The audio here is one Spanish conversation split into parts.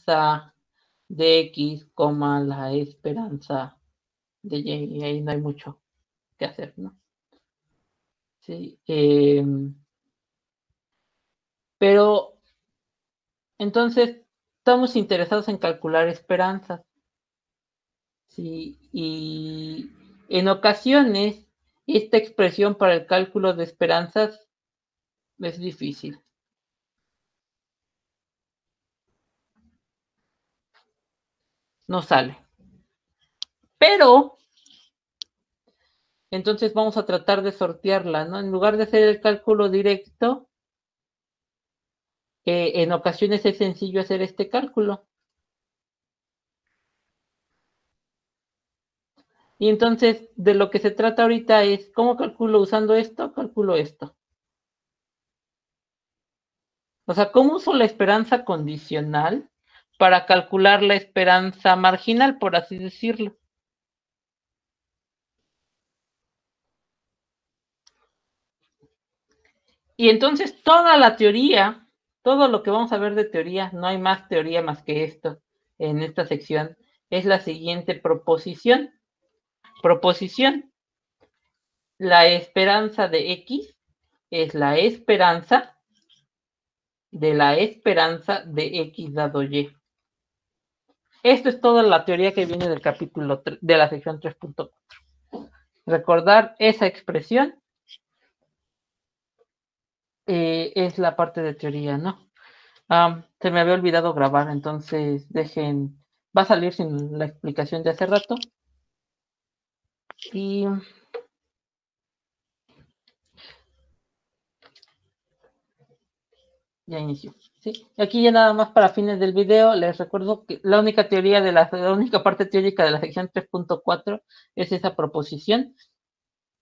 de X, la esperanza de Y, y ahí no hay mucho que hacer, ¿no? Sí, pero entonces estamos interesados en calcular esperanzas, ¿sí? Y en ocasiones esta expresión para el cálculo de esperanzas es difícil. No sale. Pero entonces vamos a tratar de sortearla, ¿no? En lugar de hacer el cálculo directo, en ocasiones es sencillo hacer este cálculo. Y entonces de lo que se trata ahorita es, ¿cómo calculo usando esto? Calculo esto. O sea, ¿cómo uso la esperanza condicional para calcular la esperanza marginal, por así decirlo? Y entonces toda la teoría, todo lo que vamos a ver de teoría, no hay más teoría más que esto en esta sección, es la siguiente proposición. Proposición: la esperanza de X es la esperanza de X dado Y. Esto es toda la teoría que viene del capítulo 3, de la sección 3.4. Recordar esa expresión es la parte de teoría, ¿no? Se me había olvidado grabar, entonces dejen, va a salir sin la explicación de hace rato. Y ya inició. ¿Sí? Aquí ya nada más para fines del video, les recuerdo que la única parte teórica de la sección 3.4 es esa proposición.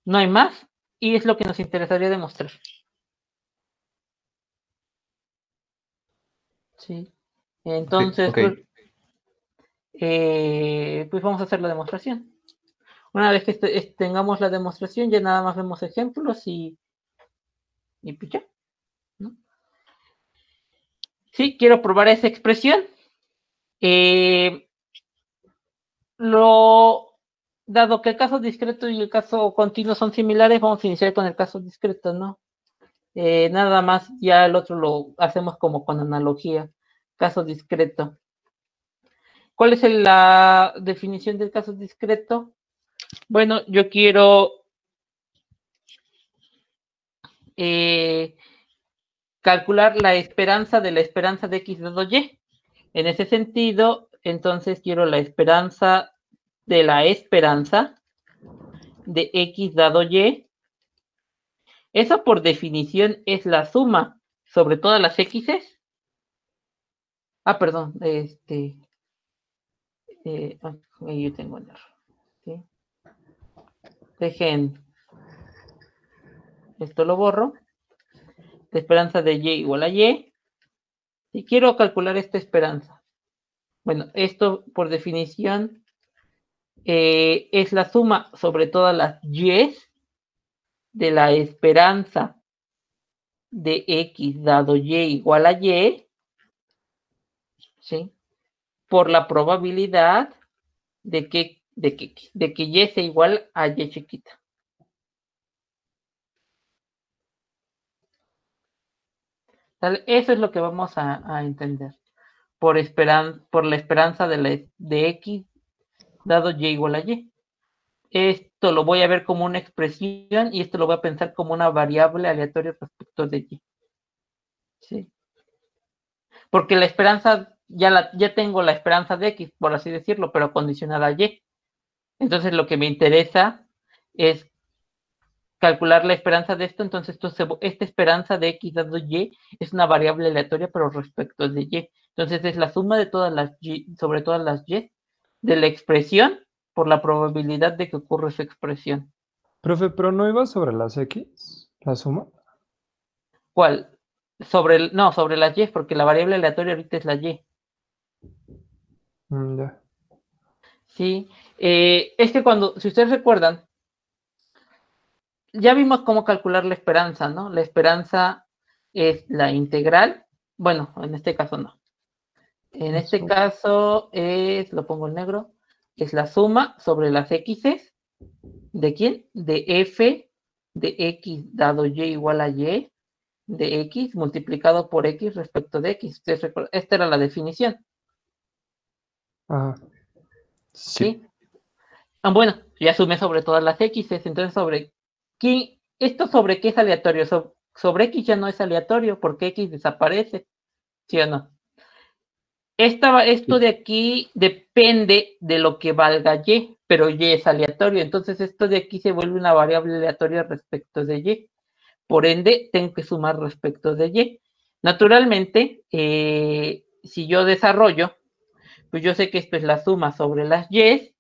No hay más, y es lo que nos interesaría demostrar. Sí. Entonces, okay. pues vamos a hacer la demostración. Una vez que tengamos la demostración, ya nada más vemos ejemplos y pues ya, ¿no? Sí, quiero probar esa expresión. Dado que el caso discreto y el caso continuo son similares, vamos a iniciar con el caso discreto, ¿no? Nada más, ya el otro lo hacemos como con analogía. Caso discreto. ¿Cuál es la definición del caso discreto? Bueno, yo quiero calcular la esperanza de X dado Y. En ese sentido, entonces quiero la esperanza de X dado Y. Esa por definición es la suma sobre todas las X's. Perdón, ahí yo tengo un error. ¿Sí? Dejen, esto lo borro. La esperanza de Y igual a Y. Y quiero calcular esta esperanza. Bueno, esto por definición es la suma sobre todas las Y's de la esperanza de X dado Y igual a Y, ¿sí? Por la probabilidad de que Y sea igual a Y chiquita. ¿Sale? Eso es lo que vamos a entender. Por la esperanza de X dado Y igual a Y. Esto lo voy a ver como una expresión y esto lo voy a pensar como una variable aleatoria respecto de Y. ¿Sí? Porque la esperanza, ya tengo la esperanza de X, por así decirlo, pero condicionada a Y. Entonces lo que me interesa es calcular la esperanza de esto. Entonces esta esperanza de X dado Y es una variable aleatoria, pero respecto de Y. Entonces es la suma de todas las Y sobre todas las Y de la expresión por la probabilidad de que ocurra esa expresión. Profe, ¿pero no iba sobre las X, la suma? ¿Cuál? No, sobre las Y, porque la variable aleatoria ahorita es la Y. Ya. Sí. Es que si ustedes recuerdan, ya vimos cómo calcular la esperanza, ¿no? La esperanza es la integral. Bueno, en este caso no. En este caso lo pongo en negro, es la suma sobre las x's. ¿De quién? De f de x dado y igual a y de x multiplicado por x respecto de x. Esta era la definición. Ajá. ¿Sí? Bueno, ya sumé sobre todas las x's, entonces ¿esto sobre qué es aleatorio? Sobre x ya no es aleatorio porque x desaparece, ¿sí o no? Esto de aquí depende de lo que valga y, pero y es aleatorio, entonces esto de aquí se vuelve una variable aleatoria respecto de y. Por ende, tengo que sumar respecto de y. Naturalmente, si yo desarrollo, pues yo sé que esto es la suma sobre las y,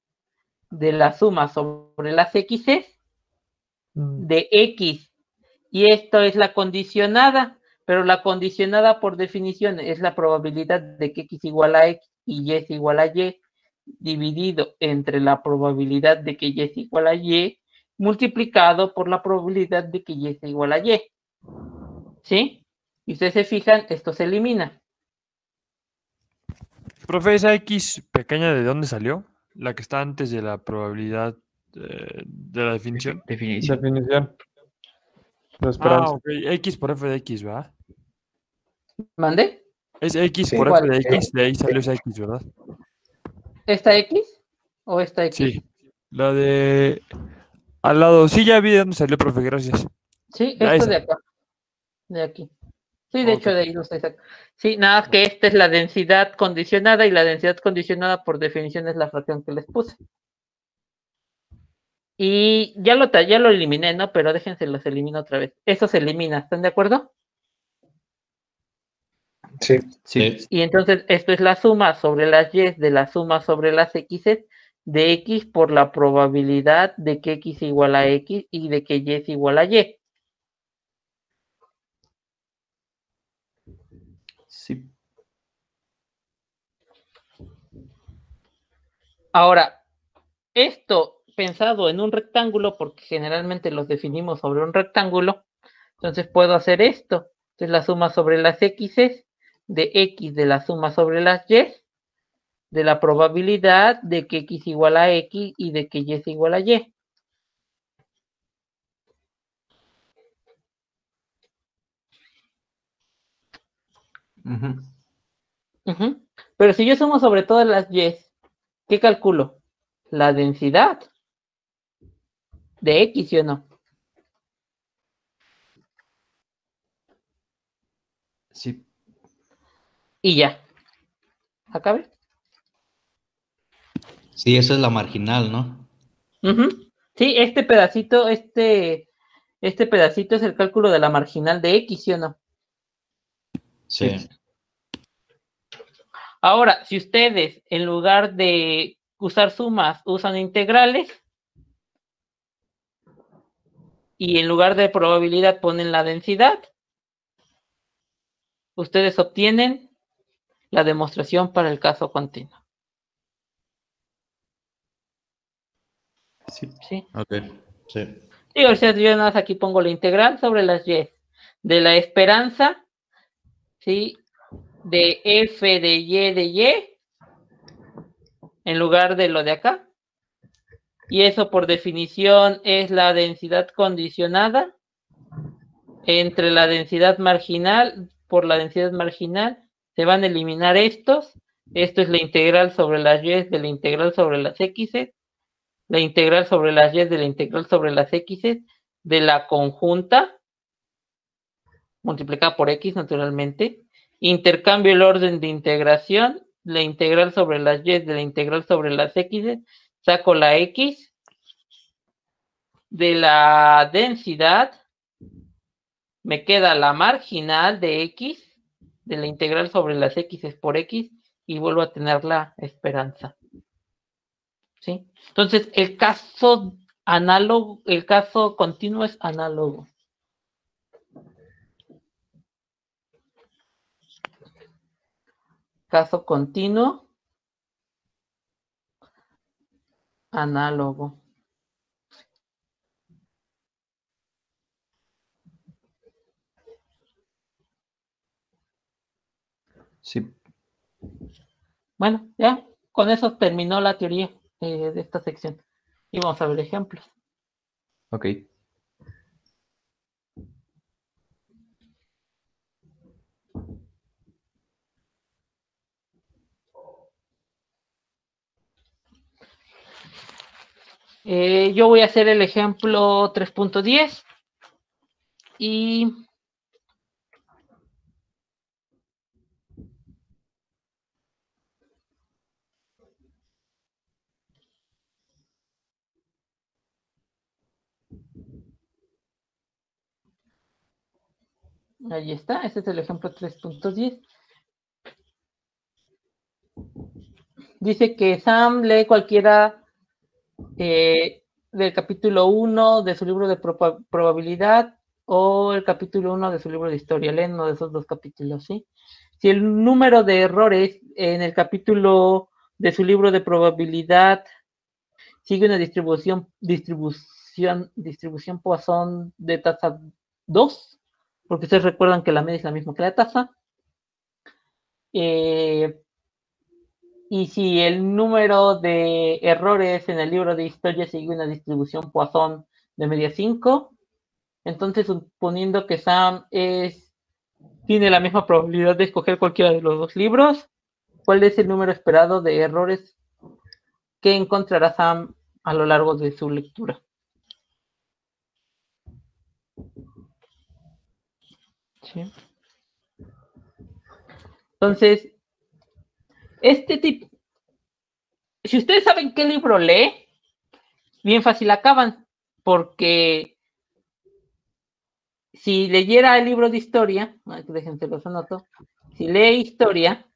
de la suma sobre las x de x. Y esto es la condicionada, pero la condicionada por definición es la probabilidad de que x igual a x y y es igual a y, dividido entre la probabilidad de que y es igual a y, multiplicado por la probabilidad de que y es igual a y. ¿Sí? Y ustedes se fijan, esto se elimina. Profe, ¿esa X pequeña de dónde salió? La que está antes de la probabilidad de la definición. Definición. Definición. La Ah, esperanza. ok. X por F de X, ¿verdad? ¿Mande? Es X Sí. por F ¿Cuál? de X, de ahí salió esa X, ¿verdad? ¿Esta x o esta x? Sí. La de al lado. Sí, ya vi de dónde salió, profe, gracias. Sí, Ah, esto esa. de acá, de aquí. Sí, de Ok. hecho de ahí lo estoy sacando. Sí, nada que esta es la densidad condicionada y la densidad condicionada por definición es la fracción que les puse. Y ya lo eliminé, ¿no? Pero déjense, los elimino otra vez. Eso se elimina, ¿están de acuerdo? Sí. Sí. Y entonces esto es la suma sobre las y de la suma sobre las x de x por la probabilidad de que x igual a x y de que y es igual a y. Sí. Ahora, esto pensado en un rectángulo, porque generalmente los definimos sobre un rectángulo, entonces puedo hacer esto. Entonces la suma sobre las x de x de la suma sobre las y de la probabilidad de que x igual a x y de que y es igual a y. Ujú. Ujú. Pero si yo sumo sobre todas las y, ¿qué calculo? La densidad de x, ¿sí o no? Sí. Y ya. ¿Acabe? Sí, esa es la marginal, ¿no? Ujú. Sí, este pedacito es el cálculo de la marginal de x, ¿sí o no? Sí. Ahora, si ustedes en lugar de usar sumas usan integrales y en lugar de probabilidad ponen la densidad, ustedes obtienen la demostración para el caso continuo. Sí. ¿Sí? Ok. Sí. Sí, o sea, yo nada más aquí pongo la integral sobre las y de la esperanza, ¿sí? De f de y en lugar de lo de acá. Y eso por definición es la densidad condicionada entre la densidad marginal. Por la densidad marginal se van a eliminar estos. Esto es la integral sobre las y de la integral sobre las x, la integral sobre las y de la integral sobre las x de la conjunta multiplicada por x naturalmente. Intercambio el orden de integración, la integral sobre las y de la integral sobre las x, saco la x de la densidad, me queda la marginal de x, de la integral sobre las x por x, y vuelvo a tener la esperanza. ¿Sí? Entonces, el caso análogo, el caso continuo es análogo. Caso continuo, análogo. Sí. Bueno, ya con eso terminó la teoría de esta sección. Y vamos a ver ejemplos. Ok. Yo voy a hacer el ejemplo 3.10 y ahí está, este es el ejemplo 3.10. Dice que Sam lee cualquiera del capítulo 1 de su libro de probabilidad o el capítulo 1 de su libro de historia. Leen uno de esos dos capítulos, ¿sí? Si el número de errores en el capítulo de su libro de probabilidad sigue una distribución Poisson de tasa 2, porque ustedes recuerdan que la media es la misma que la tasa. Y si el número de errores en el libro de historia sigue una distribución Poisson de media 5, entonces suponiendo que Sam tiene la misma probabilidad de escoger cualquiera de los dos libros, ¿cuál es el número esperado de errores que encontrará Sam a lo largo de su lectura? ¿Sí? Entonces, este tipo, si ustedes saben qué libro lee, bien fácil acaban, porque si leyera el libro de historia, déjense los anoto, si lee historia,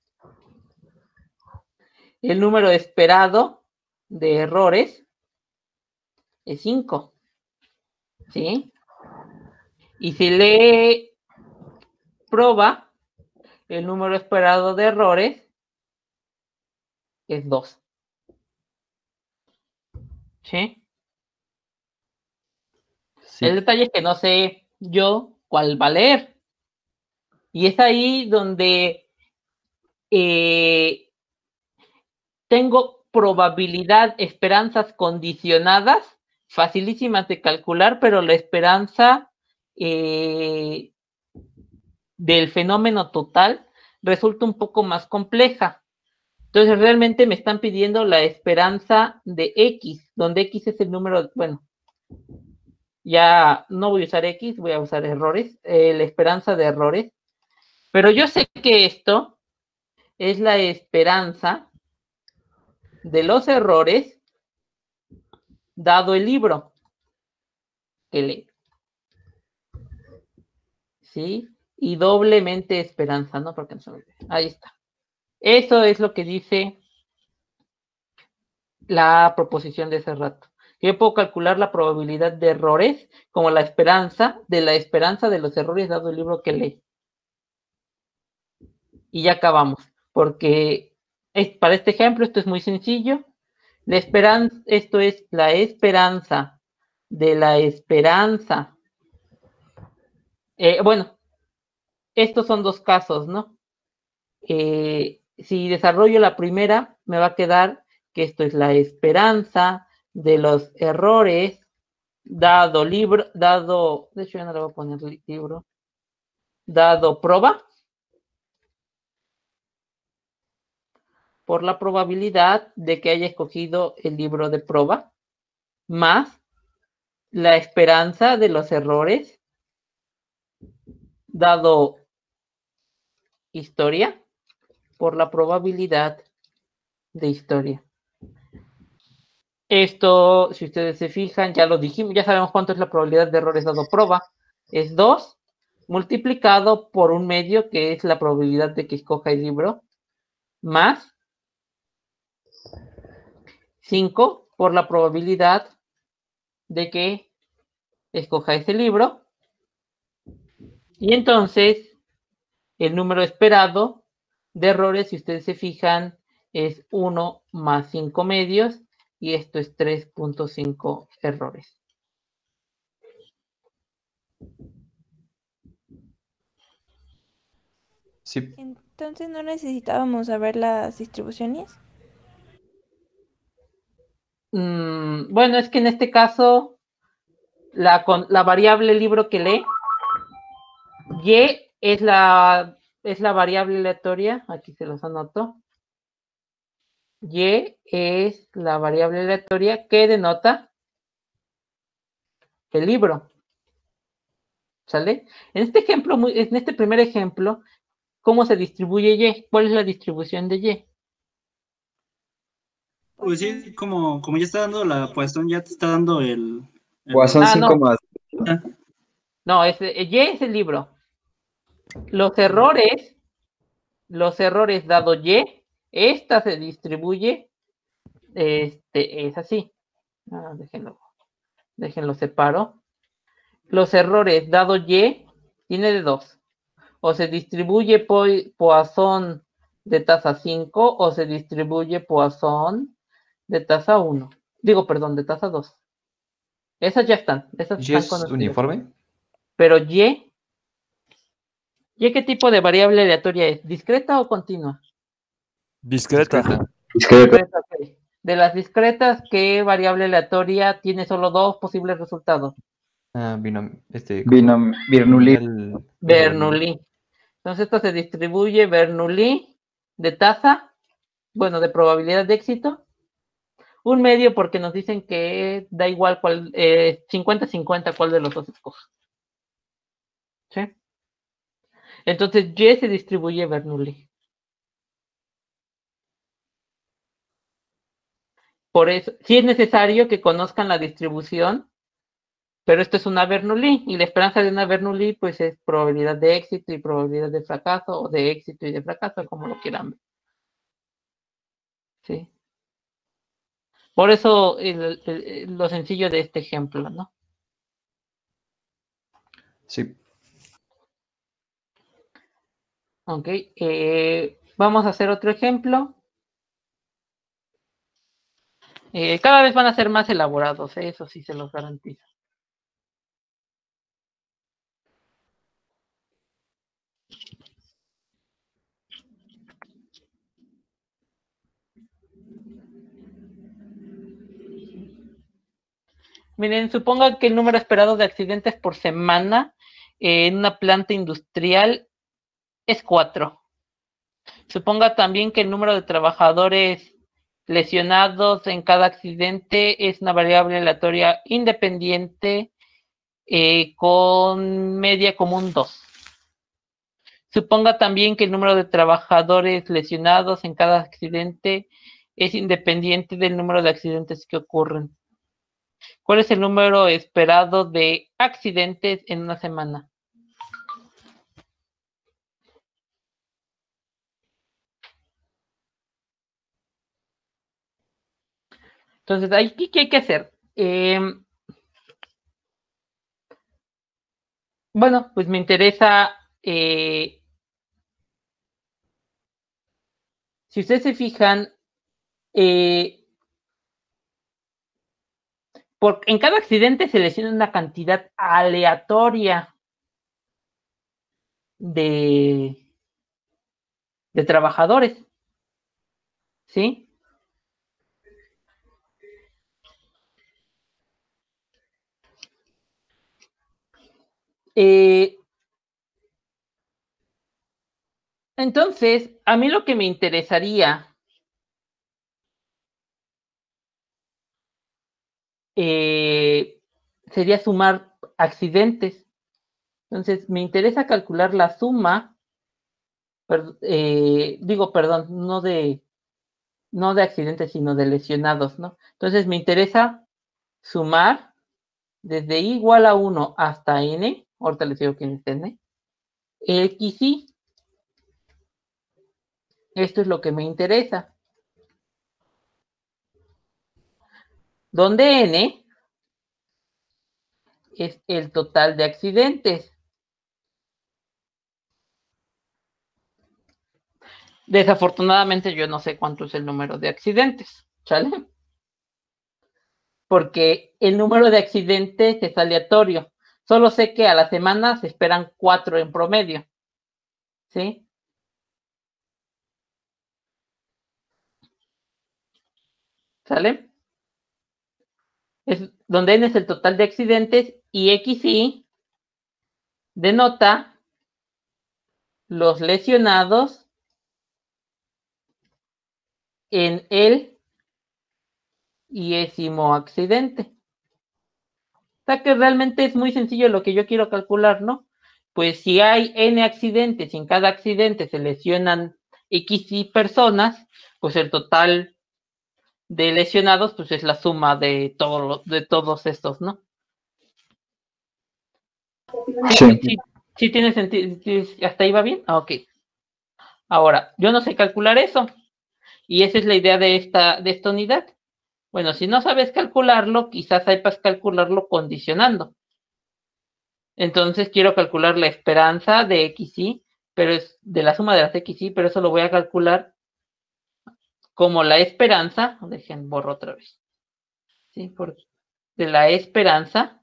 el número esperado de errores es 5, ¿sí? Y si lee prueba, el número esperado de errores es 2, ¿sí? Sí. El detalle es que no sé yo cuál va a leer. Y es ahí donde tengo probabilidad, esperanzas condicionadas, facilísimas de calcular, pero la esperanza del fenómeno total resulta un poco más compleja. Entonces realmente me están pidiendo la esperanza de X, donde X es el número, bueno, ya no voy a usar X, voy a usar errores, la esperanza de errores, pero yo sé que esto es la esperanza de los errores dado el libro que lee. ¿Sí? Y doblemente esperanza, ¿no? Porque no se me olvide. Ahí está. Eso es lo que dice la proposición de ese rato. Yo puedo calcular la probabilidad de errores como la esperanza de los errores dado el libro que lee. Y ya acabamos, porque para este ejemplo esto es muy sencillo. Esto es la esperanza de la esperanza. Bueno, estos son dos casos, ¿no? Si desarrollo la primera, me va a quedar que esto es la esperanza de los errores dado libro, de hecho ya no le voy a poner libro, dado prueba, por la probabilidad de que haya escogido el libro de prueba, más la esperanza de los errores dado historia, por la probabilidad de historia. Esto, si ustedes se fijan, ya lo dijimos, ya sabemos cuánto es la probabilidad de errores dado prueba. Es 2 multiplicado por un medio, que es la probabilidad de que escoja el libro, más 5 por la probabilidad de que escoja ese libro. Y entonces, el número esperado de errores, si ustedes se fijan, es 1 más 5 medios, y esto es 3.5 errores. Sí. Entonces no necesitábamos saber las distribuciones. Bueno, es que en este caso, la variable libro que lee, Y es la variable aleatoria, aquí se los anoto. Y es la variable aleatoria que denota el libro. ¿Sale? En este ejemplo, en este primer ejemplo, ¿cómo se distribuye Y? ¿Cuál es la distribución de Y? Pues sí, como ya está dando la Poisson, ya te está dando el Poisson Ah, 5 no. más. No, Y es el libro. Los errores dado Y, esta se distribuye, es así. Déjenlo separo. Los errores dado Y tiene de dos. O se distribuye Poisson de tasa 5 o se distribuye Poisson de tasa 1. Digo, perdón, de tasa 2. Esas ya están. Esas ¿Y están es conocidas. uniforme? Pero ¿Y qué tipo de variable aleatoria es? ¿Discreta o continua? Discreta. Discreta, ok. De las discretas, ¿qué variable aleatoria tiene solo dos posibles resultados? Ah, Bernoulli. Bernoulli. Entonces esto se distribuye Bernoulli de tasa, bueno, de probabilidad de éxito. Un medio porque nos dicen que da igual cuál, 50-50 cuál de los dos escoja. ¿Sí? Entonces Y se distribuye Bernoulli. Por eso, sí es necesario que conozcan la distribución, pero esto es una Bernoulli y la esperanza de una Bernoulli pues es probabilidad de éxito y probabilidad de fracaso o de éxito y de fracaso, como lo quieran ver. ¿Sí? Por eso lo sencillo de este ejemplo, ¿no? Sí. Ok, vamos a hacer otro ejemplo. Cada vez van a ser más elaborados, eso sí se los garantizo. Miren, supongan que el número esperado de accidentes por semana en una planta industrial es 4. Suponga también que el número de trabajadores lesionados en cada accidente es una variable aleatoria independiente con media común 2. Suponga también que el número de trabajadores lesionados en cada accidente es independiente del número de accidentes que ocurren. ¿Cuál es el número esperado de accidentes en una semana? Entonces, ¿qué hay que hacer? Bueno, pues me interesa, si ustedes se fijan, en cada accidente se lesiona una cantidad aleatoria de trabajadores, ¿sí? Entonces, a mí lo que me interesaría sería sumar accidentes. Entonces, me interesa calcular la suma, perdón, no de accidentes, sino de lesionados, ¿no? Entonces, me interesa sumar desde i igual a 1 hasta n, ahorita les digo quién es n, x y. Esto es lo que me interesa. Donde n es el total de accidentes. Desafortunadamente yo no sé cuánto es el número de accidentes, ¿sale? Porque el número de accidentes es aleatorio. Solo sé que a la semana se esperan 4 en promedio, ¿sí? ¿Sale? Es donde n es el total de accidentes y XY denota los lesionados en el 10º accidente. O sea que realmente es muy sencillo lo que yo quiero calcular, ¿no? Pues si hay n accidentes y en cada accidente se lesionan XY personas, pues el total de lesionados pues es la suma de todos estos, ¿no? Sí tiene sentido. ¿Hasta ahí va bien? Ok. Ahora, yo no sé calcular eso. Y esa es la idea de esta unidad. Bueno, si no sabes calcularlo, quizás sepas calcularlo condicionando. Entonces quiero calcular la esperanza de XY, pero es de la suma de las XY, pero eso lo voy a calcular como la esperanza. Dejen, borro otra vez. ¿Sí? De la esperanza.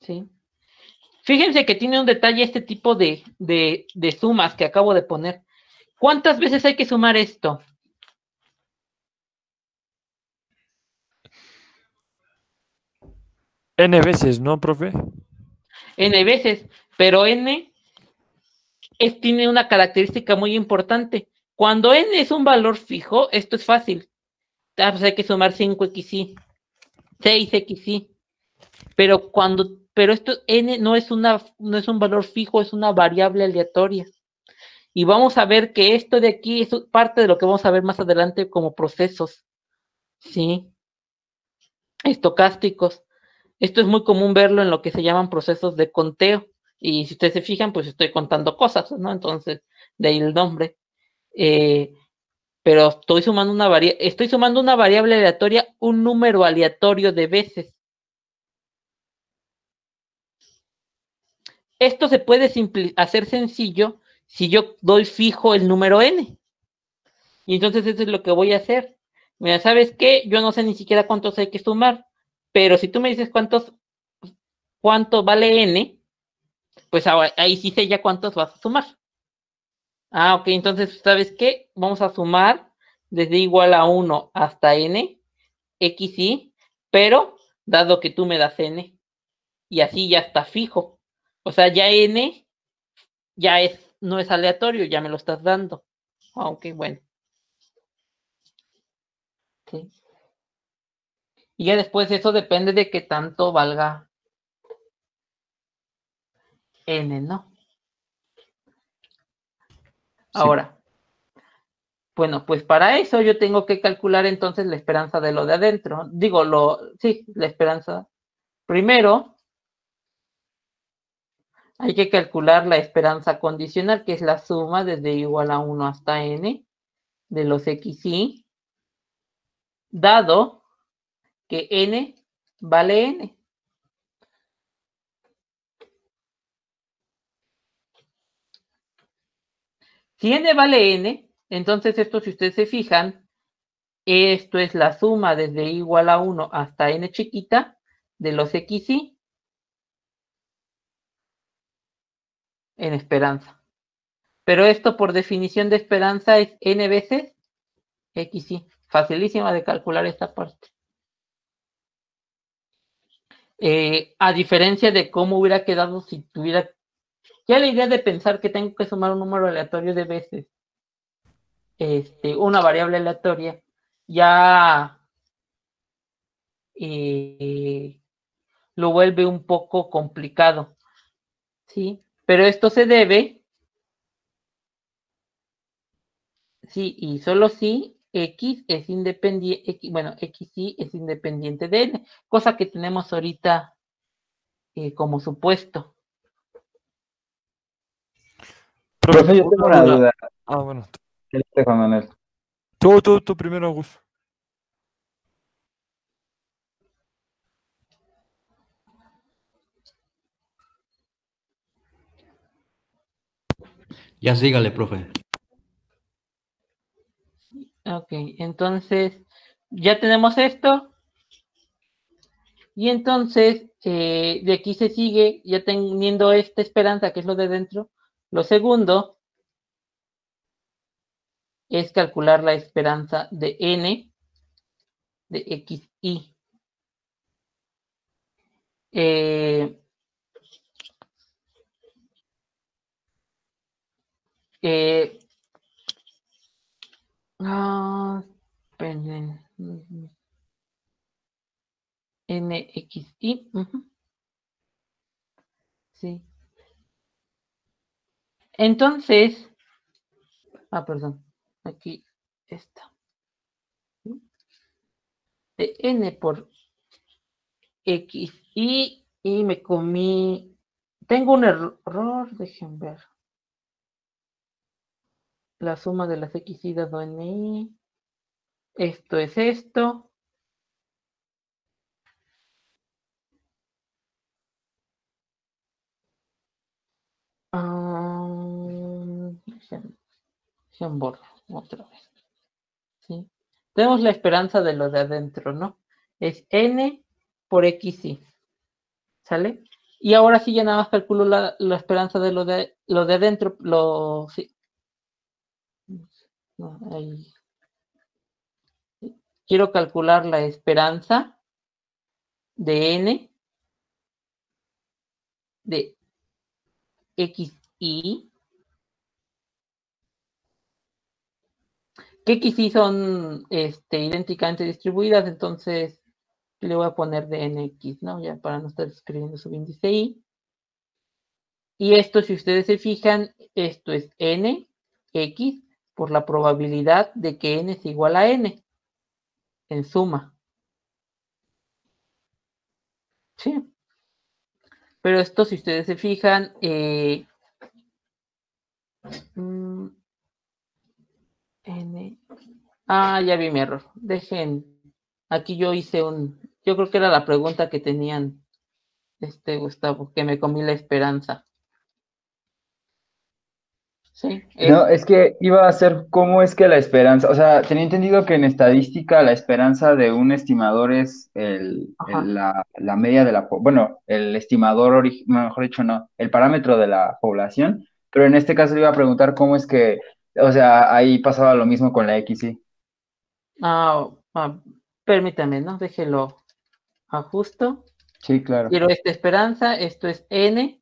¿Sí? Fíjense que tiene un detalle este tipo de sumas que acabo de poner. ¿Cuántas veces hay que sumar esto? N veces, ¿no, profe? N veces, pero N tiene una característica muy importante. Cuando N es un valor fijo, esto es fácil. Pues hay que sumar 5XY, 6XY. Pero esto N no es un valor fijo, es una variable aleatoria. Y vamos a ver que esto de aquí es parte de lo que vamos a ver más adelante como procesos, ¿sí? Estocásticos. Esto es muy común verlo en lo que se llaman procesos de conteo. Y si ustedes se fijan, pues estoy contando cosas, ¿no? Entonces, de ahí el nombre. Pero estoy sumando una variable aleatoria, un número aleatorio de veces. Esto se puede hacer sencillo si yo doy fijo el número n. Y entonces eso es lo que voy a hacer. Mira, ¿sabes qué? Yo no sé ni siquiera cuántos hay que sumar, pero si tú me dices cuánto vale n, pues ahí sí sé ya cuántos vas a sumar. Ok, entonces, ¿sabes qué? Vamos a sumar desde igual a 1 hasta n, XY, pero dado que tú me das n, y así ya está fijo. O sea, ya n no es aleatorio, ya me lo estás dando. Ok, bueno. Sí. Y ya después eso depende de qué tanto valga n, ¿no? Ahora, bueno, pues para eso yo tengo que calcular entonces la esperanza de lo de adentro. Digo, la esperanza. Primero, hay que calcular la esperanza condicional, que es la suma desde igual a 1 hasta n de los XY, dado que n vale n. Si n vale n, entonces esto, si ustedes se fijan, esto es la suma desde igual a 1 hasta n chiquita de los XY en esperanza. Pero esto por definición de esperanza es n veces XY. Facilísima de calcular esta parte. A diferencia de cómo hubiera quedado si tuviera... Ya la idea de pensar que tengo que sumar un número aleatorio de veces, una variable aleatoria, ya lo vuelve un poco complicado, ¿sí? Pero esto se debe, sí, y solo si X es independiente, bueno, XY es independiente de N, cosa que tenemos ahorita como supuesto. Profe, yo tengo una duda. Ah, bueno. Juan Manuel. Tú primero, Augusto. Ya sígale, profe. Ok, entonces ya tenemos esto. Y entonces de aquí se sigue, ya teniendo esta esperanza, que es lo de dentro. Lo segundo es calcular la esperanza de n de xi. Esperen. NXI. Sí. Entonces, perdón, aquí está. De n por xi y me comí. Tengo un error, dejen ver. La suma de las xi dado ni. Esto es esto. Dejen borro otra vez. ¿Sí? Tenemos la esperanza de lo de adentro, ¿no? Es n por xi. ¿Sale? Y ahora sí ya nada más calculo la esperanza de lo de adentro. Sí. No, ahí. Quiero calcular la esperanza de n de xi. Que xi son idénticamente distribuidas, entonces le voy a poner de nx, ¿no? Ya para no estar escribiendo subíndice i. Y esto, si ustedes se fijan, esto es n, x, por la probabilidad de que n es igual a n, en suma. Sí. Pero esto, si ustedes se fijan, n. Ya vi mi error. Dejen, aquí yo hice yo creo que era la pregunta que tenían, Gustavo, que me comí la esperanza. Sí. No, es que iba a ser cómo es que la esperanza, o sea, tenía entendido que en estadística la esperanza de un estimador es la media de bueno, el estimador, mejor dicho, no, el parámetro de la población, pero en este caso le iba a preguntar cómo es que, o sea, ahí pasaba lo mismo con la XY. Permítame, ¿no? Déjelo ajusto. Sí, claro. Quiero esta esperanza, esto es n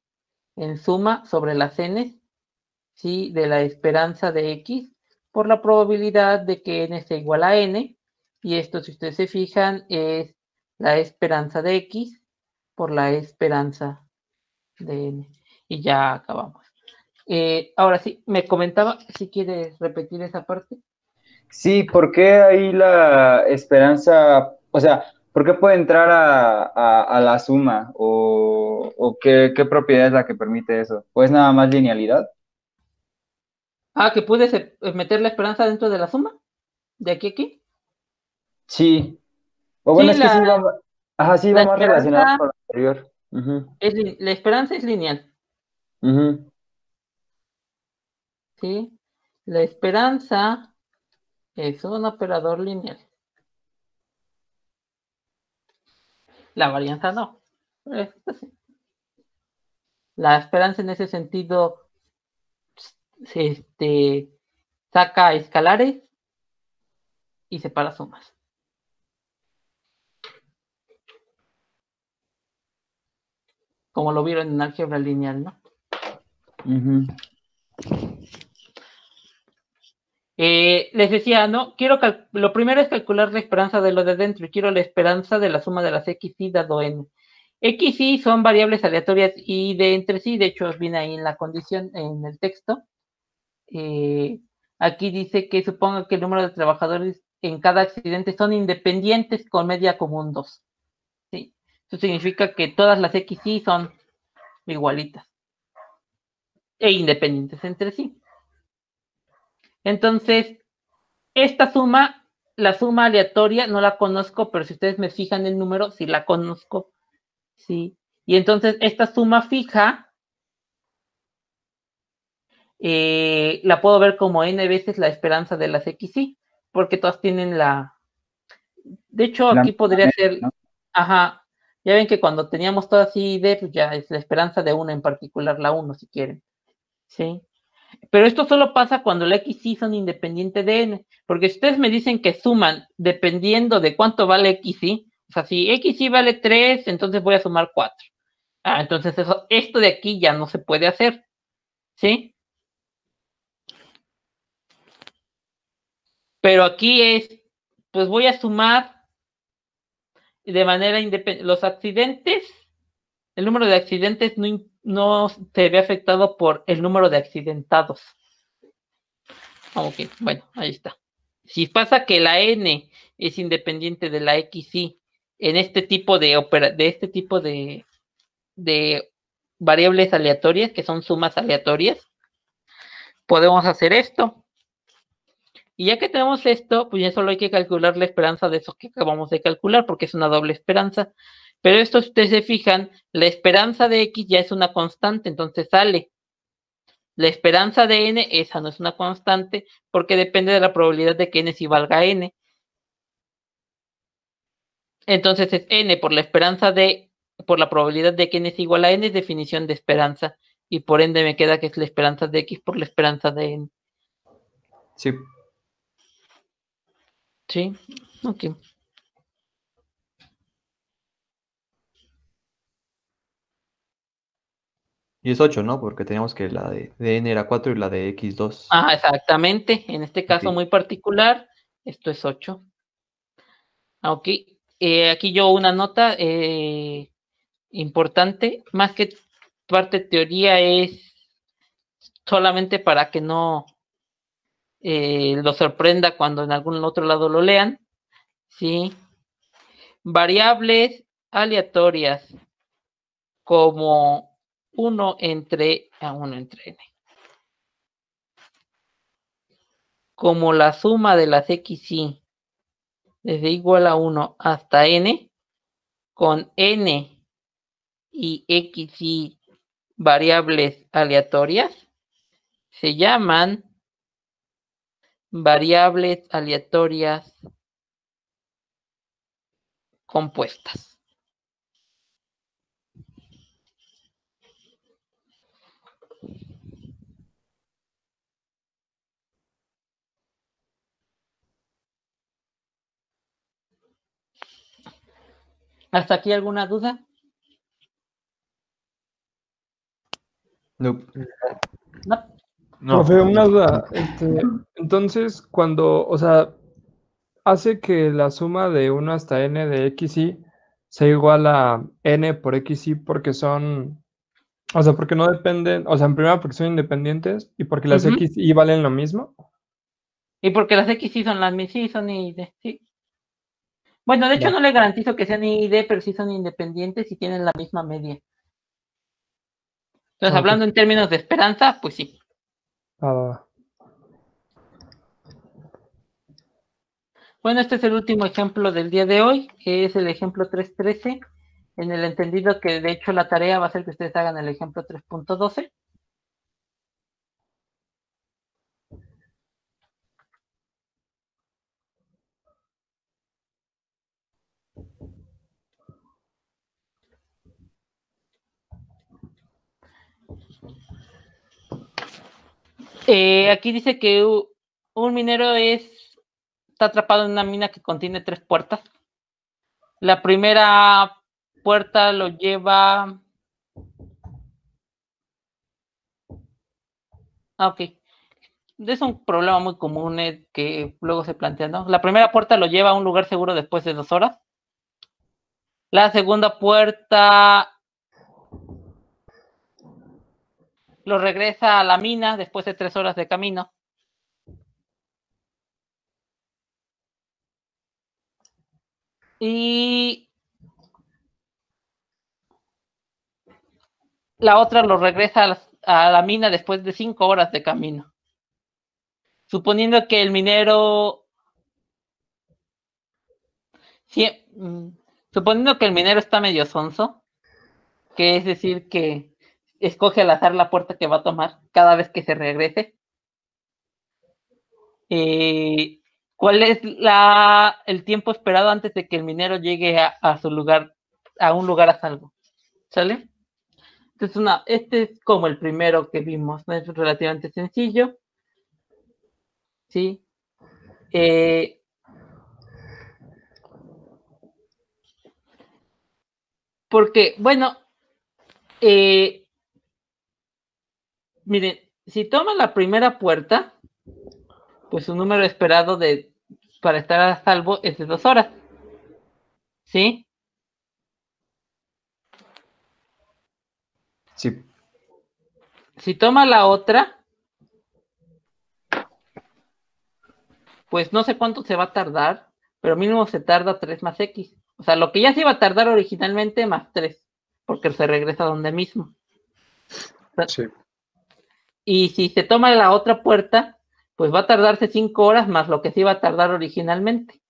en suma sobre las n, ¿sí? De la esperanza de x por la probabilidad de que n sea igual a n, y esto, si ustedes se fijan, es la esperanza de x por la esperanza de n. Y ya acabamos. Ahora sí, me comentaba, si quieres repetir esa parte. Sí, ¿por qué ahí la esperanza, o sea, por qué puede entrar a la suma o qué propiedad es la que permite eso? ¿O es nada más linealidad? Que puedes meter la esperanza dentro de la suma, de aquí a aquí. Sí, o bueno, Sí, es que sí va, sí la va más relacionado esperanza con lo anterior. Ujú, la esperanza es lineal, ujú. ¿sí? La esperanza es un operador lineal. La varianza no. La esperanza en ese sentido saca escalares y separa sumas. Como lo vieron en álgebra lineal, ¿no? Ujú. Les decía, ¿no? Lo primero es calcular la esperanza de lo de dentro y quiero la esperanza de la suma de las xy dado n. Xy son variables aleatorias y de entre sí, de hecho viene ahí en la condición, en el texto. Aquí dice que suponga que el número de trabajadores en cada accidente son independientes con media común 2. ¿Sí? Eso significa que todas las xy son igualitas e independientes entre sí. Entonces, esta suma, la suma aleatoria, no la conozco, pero si ustedes me fijan el número, sí la conozco. ¿Sí? Y entonces, esta suma fija la puedo ver como n veces la esperanza de las xy, porque todas tienen la... De hecho, La aquí podría media, ser... ¿no? Ajá. Ya ven que cuando teníamos todas i y d, pues ya es la esperanza de una en particular, la 1, si quieren. ¿Sí? Pero esto solo pasa cuando la X y son independientes de N, porque si ustedes me dicen que suman dependiendo de cuánto vale X y, o sea, si X y vale 3, entonces voy a sumar 4. Entonces esto de aquí ya no se puede hacer, ¿sí? Pero aquí es, pues voy a sumar de manera independiente. Los accidentes, el número de accidentes no se ve afectado por el número de accidentados. Ok, bueno, ahí está. Si pasa que la N es independiente de la XY en este tipo de variables aleatorias, que son sumas aleatorias, podemos hacer esto. Y ya que tenemos esto, pues ya solo hay que calcular la esperanza de eso que acabamos de calcular, porque es una doble esperanza. Pero esto, si ustedes se fijan, la esperanza de X ya es una constante, entonces sale. La esperanza de N, esa no es una constante, porque depende de la probabilidad de que N sí valga N. Entonces es N por la probabilidad de que N es igual a N, es definición de esperanza. Y por ende me queda que es la esperanza de X por la esperanza de N. Sí. Sí, ok. Y es 8, ¿no? Porque teníamos que la de n era 4 y la de x 2. Exactamente. En este caso Ok. muy particular, esto es 8. Ok. Aquí yo una nota importante, más que parte teoría, es solamente para que no lo sorprenda cuando en algún otro lado lo lean. ¿Sí? Variables aleatorias como 1 entre n, como la suma de las XY desde igual a 1 hasta n, con n y XY variables aleatorias, se llaman variables aleatorias compuestas. ¿Hasta aquí alguna duda? No. No. No. Profe, una duda. Entonces, o sea, hace que la suma de 1 hasta n de XY sea igual a n por XY porque porque no dependen, o sea, en primera porque son independientes y porque las XY valen lo mismo. Y porque las XY son las mismas, sí, son I y D, sí. Bueno, de hecho no le garantizo que sean I y D, pero sí son independientes y tienen la misma media. Entonces, hablando en términos de esperanza, pues sí. Bueno, este es el último ejemplo del día de hoy, que es el ejemplo 3.13, en el entendido que de hecho la tarea va a ser que ustedes hagan el ejemplo 3.12. Aquí dice que un minero está atrapado en una mina que contiene 3 puertas. La primera puerta lo lleva... Ok. Es un problema muy común que luego se plantea, ¿no? La primera puerta lo lleva a un lugar seguro después de 2 horas. La segunda puerta lo regresa a la mina después de 3 horas de camino. Y la otra lo regresa a la mina después de 5 horas de camino. Suponiendo que el minero... suponiendo que el minero está medio sonso, que es decir que escoge al azar la puerta que va a tomar cada vez que se regrese. ¿Cuál es el tiempo esperado antes de que el minero llegue a su lugar, a un lugar a salvo? ¿Sale? Este es como el primero que vimos, ¿no? Es relativamente sencillo. ¿Sí? Porque, bueno, miren, si toma la primera puerta, pues su número esperado para estar a salvo es de 2 horas. ¿Sí? Sí. Si toma la otra, pues no sé cuánto se va a tardar, pero mínimo se tarda 3 más X. O sea, lo que ya se iba a tardar originalmente más 3, porque se regresa a donde mismo. Sí. Y si se toma la otra puerta, pues va a tardarse 5 horas más lo que se iba a tardar originalmente.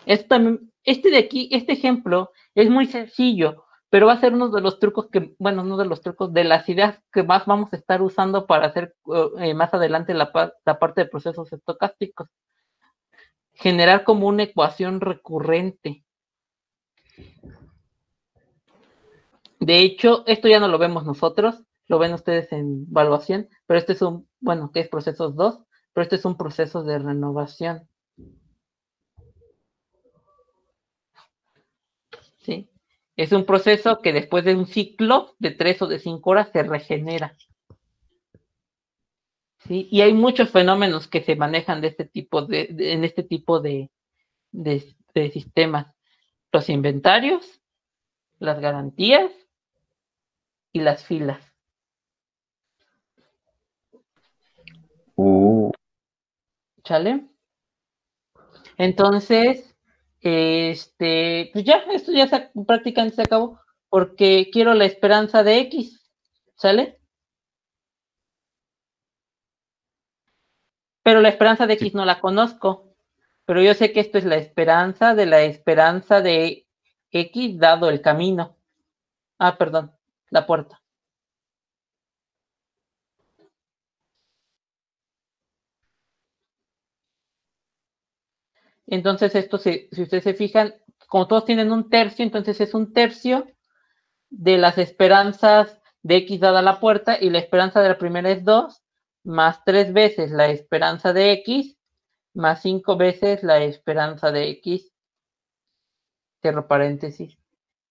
De aquí, este ejemplo es muy sencillo, pero va a ser uno de los trucos uno de los trucos de las ideas que más vamos a estar usando para hacer más adelante la parte de procesos estocásticos. Generar como una ecuación recurrente. De hecho, esto ya no lo vemos nosotros, lo ven ustedes en evaluación, pero este es que es procesos 2, pero este es un proceso de renovación. ¿Sí? Es un proceso que después de un ciclo de 3 o de 5 horas se regenera. ¿Sí? Y hay muchos fenómenos que se manejan de este tipo en este tipo de sistemas. Los inventarios, las garantías y las filas. ¿Sale? Entonces, pues ya, esto ya prácticamente se acabó, porque quiero la esperanza de X, ¿sale? Pero la esperanza de X no la conozco, pero yo sé que esto es la esperanza de X dado el camino. Ah, perdón, la puerta. Entonces esto, si ustedes se fijan, como todos tienen un tercio, entonces es un tercio de las esperanzas de X dada la puerta, y la esperanza de la primera es 2, más 3 veces la esperanza de X, más 5 veces la esperanza de X, cierro paréntesis.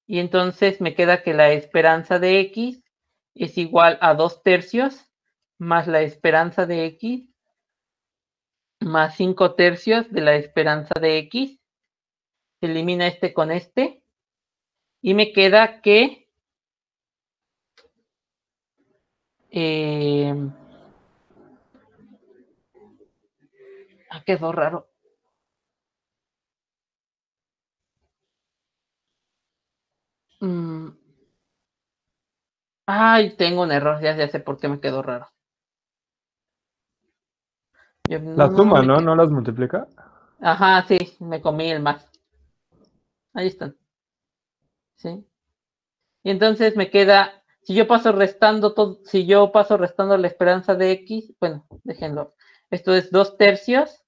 Y entonces me queda que la esperanza de X es igual a 2 tercios más la esperanza de X más 5 tercios de la esperanza de X. Se elimina este con este. Y me queda que quedó raro. Ay, tengo un error, ya sé por qué me quedó raro. La suma, ¿no? ¿No las multiplica? Ajá, sí, me comí el más. Ahí están. ¿Sí? Y entonces me queda, si yo paso restando la esperanza de X, bueno, déjenlo. Esto es 2 tercios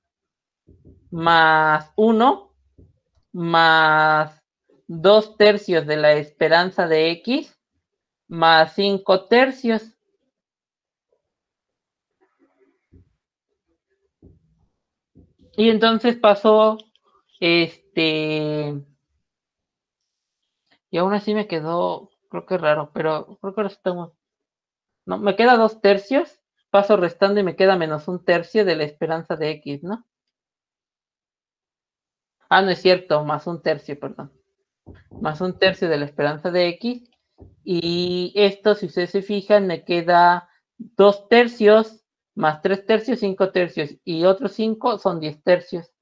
más 1 más 2 tercios de la esperanza de X más 5 tercios. Y entonces pasó, y aún así me quedó, creo que raro, pero creo que ahora estamos, no, me queda 2 tercios, paso restando y me queda menos 1 tercio de la esperanza de X, ¿no? Ah, no es cierto, más 1 tercio, perdón. Más 1 tercio de la esperanza de X. Y esto, si ustedes se fijan, me queda 2 tercios más 3 tercios, 5 tercios. Y otros 5 son 10 tercios.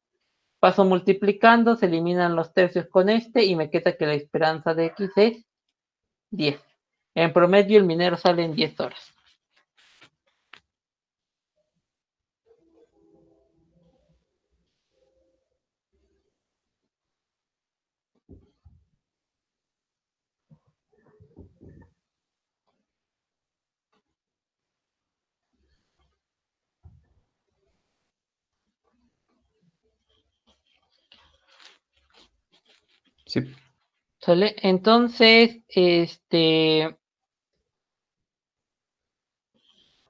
Paso multiplicando, se eliminan los tercios con este y me queda que la esperanza de X es 10. En promedio, el minero sale en 10 horas. Sí. ¿Sale? Entonces,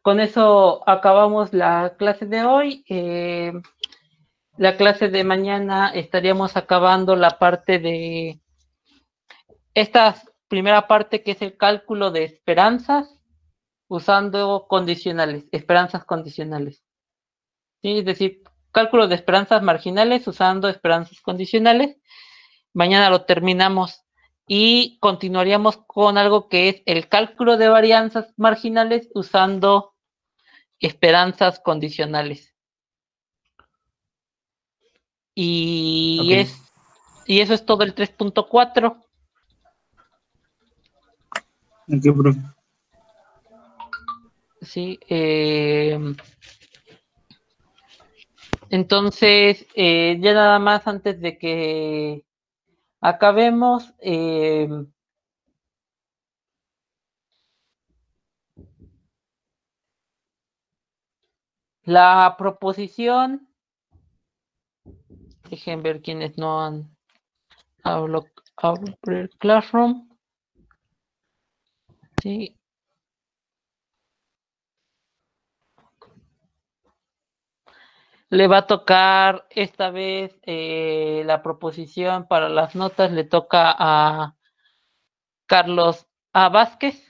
con eso acabamos la clase de hoy. La clase de mañana estaríamos acabando la parte de esta primera parte, que es el cálculo de esperanzas usando condicionales, esperanzas condicionales. ¿Sí? Es decir, cálculo de esperanzas marginales usando esperanzas condicionales. Mañana lo terminamos y continuaríamos con algo que es el cálculo de varianzas marginales usando esperanzas condicionales. Y, Ok. y eso es todo el 3.4. Ok, profe. Sí, entonces, ya nada más antes de que acabemos, la proposición, dejen ver quienes no han abierto el Classroom. Sí. Le va a tocar esta vez la proposición para las notas, le toca a Carlos A. Vázquez.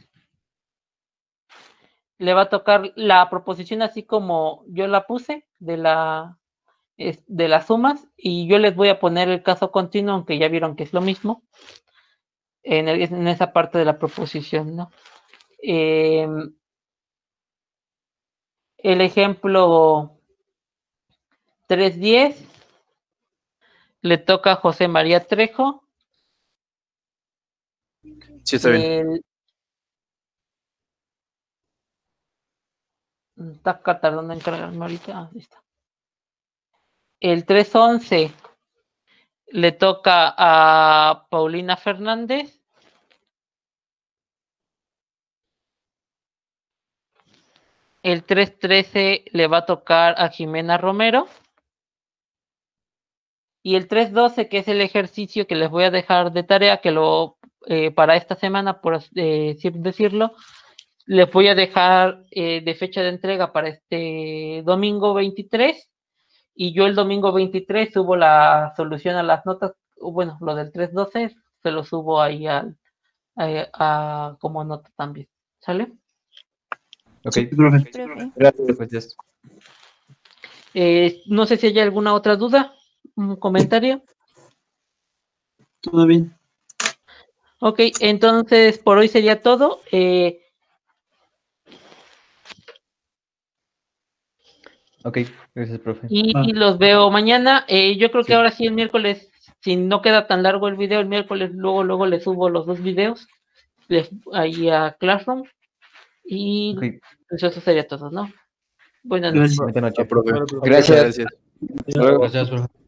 Le va a tocar la proposición así como yo la puse de las sumas, y yo les voy a poner el caso continuo, aunque ya vieron que es lo mismo en esa parte de la proposición, ¿no? El ejemplo 3.10 le toca a José María Trejo. Sí, está bien. Está tardando en cargarme ahorita. Ahí está. El 3.11 le toca a Paulina Fernández. El 3.13 le va a tocar a Jimena Romero. Y el 3.12, que es el ejercicio que les voy a dejar de tarea, que para esta semana, por decirlo, les voy a dejar de fecha de entrega para este domingo 23. Y yo el domingo 23 subo la solución a las notas. Bueno, lo del 3.12 se lo subo ahí como nota también. ¿Sale? Ok. Sí, profe. Sí, profe. Gracias. Pues, No sé si hay alguna otra duda, un comentario. Todo bien. Ok, entonces por hoy sería todo. ok, gracias, profe. Y los veo mañana. Yo creo que Sí. ahora sí el miércoles, si no queda tan largo el video, el miércoles luego les subo los 2 videos ahí a Classroom. Y Ok. pues eso sería todo, ¿no? Buenas noches. Gracias. Buenas noches. Profe. Bueno, profe. Muchas Gracias. gracias. Hasta luego. Gracias, profe.